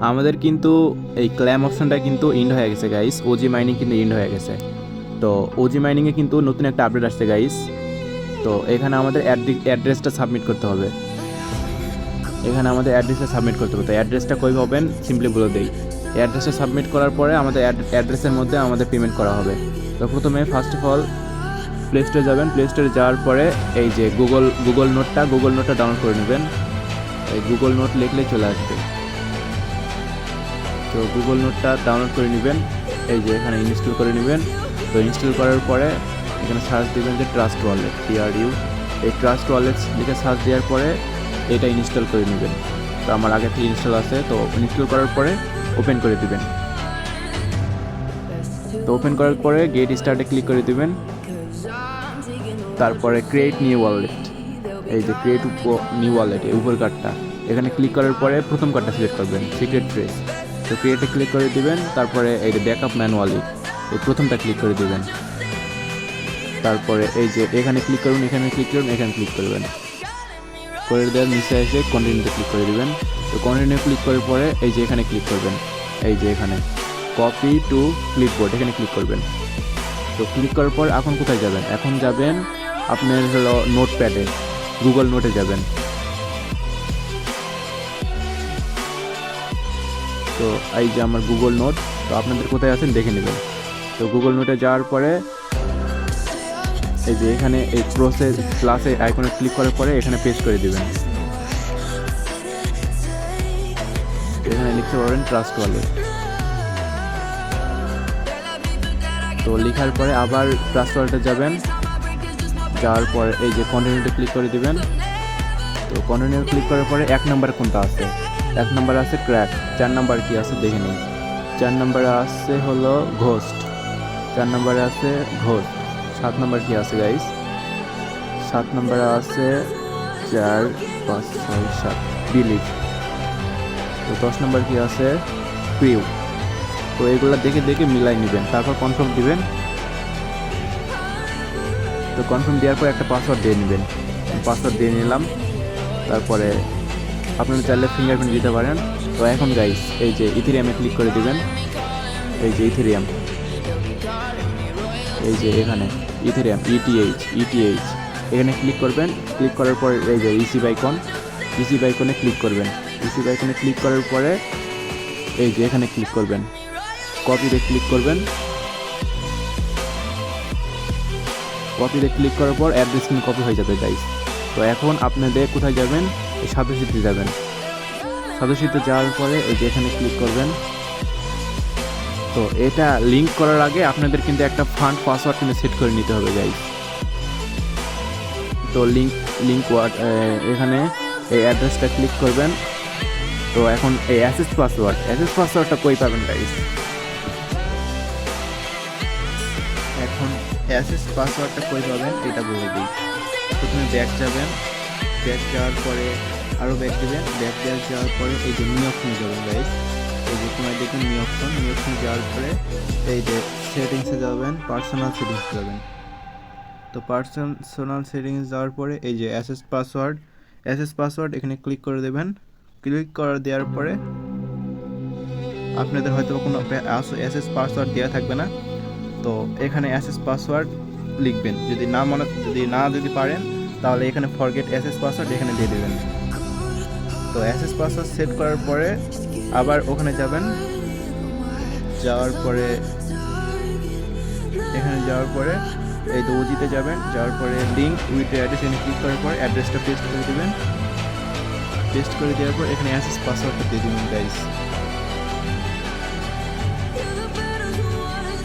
আমাদের কিন্তু এই ক্ল্যাম অপশনটা কিন্তু ইন্ড হয়ে গেছে গাইস, ওজি মাইনিং কিন্তু ইন্ড হয়ে গেছে। তো ওজি মাইনিংয়ে কিন্তু নতুন একটা আপডেট আসছে গাইস। তো এখানে আমাদের অ্যাড্রেসটা সাবমিট করতে হবে। এখানে আমাদের অ্যাড্রেসটা সাবমিট করতে হবে। তো অ্যাড্রেসটা কই পাবেন সিম্পলি বলে দেই। অ্যাড্রেসটা সাবমিট করার পরে আমাদের অ্যাড্রেসের মধ্যে আমাদের পেমেন্ট করা হবে। তো প্রথমে ফার্স্ট অফ অল প্লে স্টোরে যাবেন। প্লে স্টোরে যাওয়ার পরে এই যে গুগল নোটটা ডাউনলোড করে নেবেন। এই গুগল নোট লিখলেই চলে আসবে। তো গুগল নোটটা ডাউনলোড করে নেবেন, এই যে এখানে ইনস্টল করে নেবেন। তো ইনস্টল করার পরে এখানে সার্চ দেবেন যে ট্রাস্ট ওয়ালেট, TRU। এই ট্রাস্ট ওয়ালেট লিখে সার্চ দেওয়ার পরে এটা ইনস্টল করে নেবেন। তো আমার আগে থেকে ইনস্টল আছে, তো ইনস্টল করার পরে ওপেন করে দিবেন। তো ওপেন করার পরে গেট স্টার্টে ক্লিক করে দিবেন। তারপরে ক্রিয়েট নিউ ওয়ালেট, এই যে ক্রিয়েট নিউ ওয়ালেট এই উপর কার্ডটা, এখানে ক্লিক করার পরে প্রথম কার্ডটা সিলেক্ট করবেন, সিক্রেট ফ্রেজ। তো ক্রিয়েটে ক্লিক করে দিবেন। তারপরে এই যে ব্যাকআপ ম্যানুয়ালি এই প্রথমটা ক্লিক করে দিবেন। তারপরে এই যে এখানে ক্লিক করুন, এখানে ক্লিক করুন, এখানে ক্লিক করবেন। করে দেওয়ার নিচে এসে কন্টিনিউতে ক্লিক করে দিবেন। তো কন্টিনিউ ক্লিক করার পরে এই যে এখানে ক্লিক করবেন, এই যে এখানে কপি টু ক্লিপবোর্ড এখানে ক্লিক করবেন। তো ক্লিক করার পর এখন কোথায় যাবেন? এখন যাবেন আপনার হলো নোটপ্যাডে, গুগল নোটে যাবেন। তো এই যে আমার গুগল নোট, তো আপনাদের কোথায় আছেন দেখে নেবেন। তো গুগল নোটে যাওয়ার পরে এই যে এখানে এই প্রসেস প্লাসে আইকনে ক্লিক করার পরে এখানে পেস্ট করে দিবেন। এখানে লিখতে পারবেন ট্রাস্ট ওয়ালেট। তো লেখার পরে আবার ট্রাস্ট ওয়ালেটে যাবেন, যাওয়ার পরে এই যে কন্টিনিউতে ক্লিক করে দিবেন। তো কন্টিনিউ ক্লিক করার পরে 1 নাম্বার কোনটা আছে? 1 নাম্বার আছে ক্র্যাক। 4 নাম্বার কি আছে দেখে নিন। 4 নাম্বারে আছে হলো ঘোস্ট। 4 নাম্বারে আছে ঘোস্ট। 7 নাম্বার কি আছে গাইস? 7 নাম্বারে আছে 4 5 6 7 বিলিভ। তো 10 নাম্বার কি আছে? ক্রিউ। তো এগুলো দেখে দেখে মিলাই নেবেন, তারপর কনফার্ম দিবেন। তো কনফার্ম দেওয়ার পর একটা পাসওয়ার্ড দিয়ে নেবেন। পাসওয়ার্ড দিয়ে নিলাম। তারপরে আপনারা চাইলে ফিঙ্গারপ্রিন্ট দিতে পারেন। তো এখন গাইস এই যে ইথেরিয়ামে ক্লিক করে দিবেন। এই যে ইথেরিয়াম, এই যে এখানে ইথেরিয়াম ETH এখানে ক্লিক করবেন। ক্লিক করার পর এই যে রিসিভ আইকনে ক্লিক করবেন। রিসিভ আইকনে ক্লিক করার পরে এই যে এখানে ক্লিক করবেন, কপিতে ক্লিক করবেন। কপিতে ক্লিক করার পর অ্যাড্রেস কিন্তু কপি হয়ে যাবে গাইস। তো এখন আপনাদের কোথায় যাবেন? এই সাদস্যতে যাবেন। সাদস্যতে যাওয়ার পরে এই যে এখানে ক্লিক করবেন। তো এটা লিঙ্ক করার আগে আপনাদের কিন্তু একটা ফান্ড পাসওয়ার্ড কিন্তু সেট করে নিতে হবে গাইস। তো লিঙ্ক এখানে এই অ্যাড্রেসটা ক্লিক করবেন। তো এখন এই অ্যাসেস পাসওয়ার্ডটা কই পাবেন গাইস? এখন অ্যাসেস পাসওয়ার্ডটা কই পাবেন এটা বলে দিই। প্রথমে ব্যাক যাবেন, ব্যাক যাওয়ার পরে আরও ব্যাক দেবেন। ব্যাক যাওয়ার পরে এই যে নিউ অপশনে যাবেন গাইস। এই যে তোমায় দেখুন নিউ অপশনে যাওয়ার পরে এই যে সেটিংসে যাবেন, পার্সোনাল সেটিংসে যাবেন। তো পার্সোনাল সেটিংস যাওয়ার পরে এই যে অ্যাসেস পাসওয়ার্ড এখানে ক্লিক করে দেবেন। ক্লিক করে দেওয়ার পরে আপনাদের হয়তো কোনো অ্যাসেস পাসওয়ার্ড দেওয়া থাকবে না। তো এখানে অ্যাসেস পাসওয়ার্ড লিখবেন, যদি যদি পারেন তাহলে এখানে ফরগেট অ্যাসেস পাসওয়ার্ড এখানে দিয়ে দেবেন। তো অ্যাসেস পাসওয়ার্ড সেট করার পরে আবার ওখানে যাবেন। যাওয়ার পরে এখানে যাওয়ার পরে এই তো ওজিতে যাবেন। যাওয়ার পরে লিঙ্ক উইথ অ্যাড্রেস এখানে ক্লিক করার পর অ্যাড্রেসটা পেস্ট করে দেবেন। পেস্ট করে দেওয়ার পর এখানে অ্যাসেস পাসওয়ার্ডটা দিয়ে দেবেন গাইস।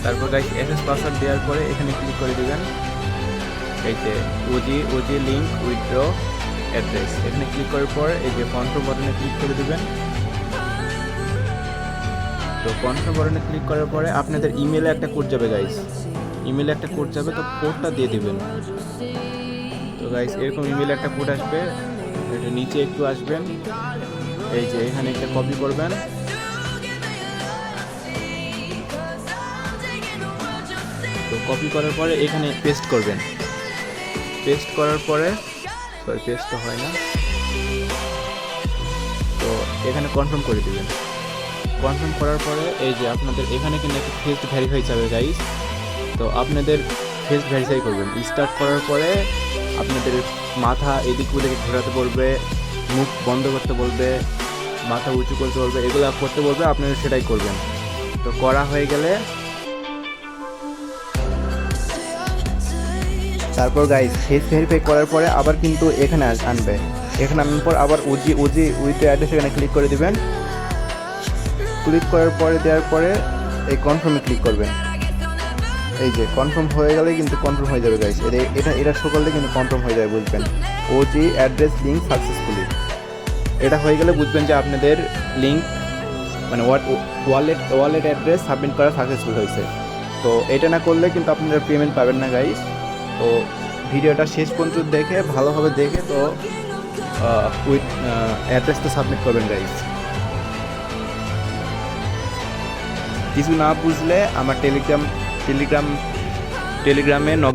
তারপর গাইস অ্যাসেস পাসওয়ার্ড দেওয়ার পরে এখানে ক্লিক করে দেবেন। এই যে ওজি লিঙ্ক উইথড্র অ্যাড্রেস এখানে ক্লিক করার পর এই যে কনফার্ম বাটনে ক্লিক করে দেবেন। তো কনফার্ম বাটনে ক্লিক করার পরে আপনাদের ইমেলে একটা কোড যাবে গাইস, তো কোডটা দিয়ে দেবেন। তো গাইস এরকম ইমেলে একটা কোড আসবে, এটা নিচে একটু আসবেন। এই যে এখানে একটা কপি করবেন। তো কপি করার পরে এখানে পেস্ট করবেন। পেস্ট করার পরে পেস্ট তো হয় না, তো এখানে কনফার্ম করে দিবেন। কনফার্ম করার পরে এই যে আপনাদের এখানে কিন্তু একটা ফেস ভেরিফাই যাবে গাইস। তো আপনাদের ফেস ভেরিফাই করবেন। স্টার্ট করার পরে আপনাদের মাথা এদিক ওদিকে ঘোরাতে বলবে, মুখ বন্ধ করতে বলবে, মাথা উঁচু করতে বলবে, এগুলো করতে বলবে, আপনারা সেটাই করবেন। তো করা হয়ে গেলে তারপর গাইস ফেস ভেরিফাই করার পরে আবার কিন্তু এখানে আনবে। এখানে আনার পর আবার ওজি উইথ অ্যাড্রেস এখানে ক্লিক করে দিবেন। ক্লিক করার পরে দেওয়ার পরে এই কনফার্মে ক্লিক করবেন। এই যে কনফার্ম হয়ে গেলে কিন্তু কনফার্ম হয়ে যাবে গাইস। এটা শো করলে কিন্তু কনফার্ম হয়ে যাবে, বুঝবেন। ওজি অ্যাড্রেস লিঙ্ক সাকসেসফুলি, এটা হয়ে গেলে বুঝবেন যে আপনাদের লিঙ্ক মানে ওয়ালেট অ্যাড্রেস সাবমিট করা সাকসেসফুল হয়েছে। তো এটা না করলে কিন্তু আপনারা পেমেন্ট পাবেন না গাইস। তো ভিডিওটা শেষ পর্যন্ত দেখে ভালোভাবে দেখে তো উইথ অ্যাড্রেসটা সাবমিট করবেন গাইস। কিছু না বুঝলে আমার টেলিগ্রামে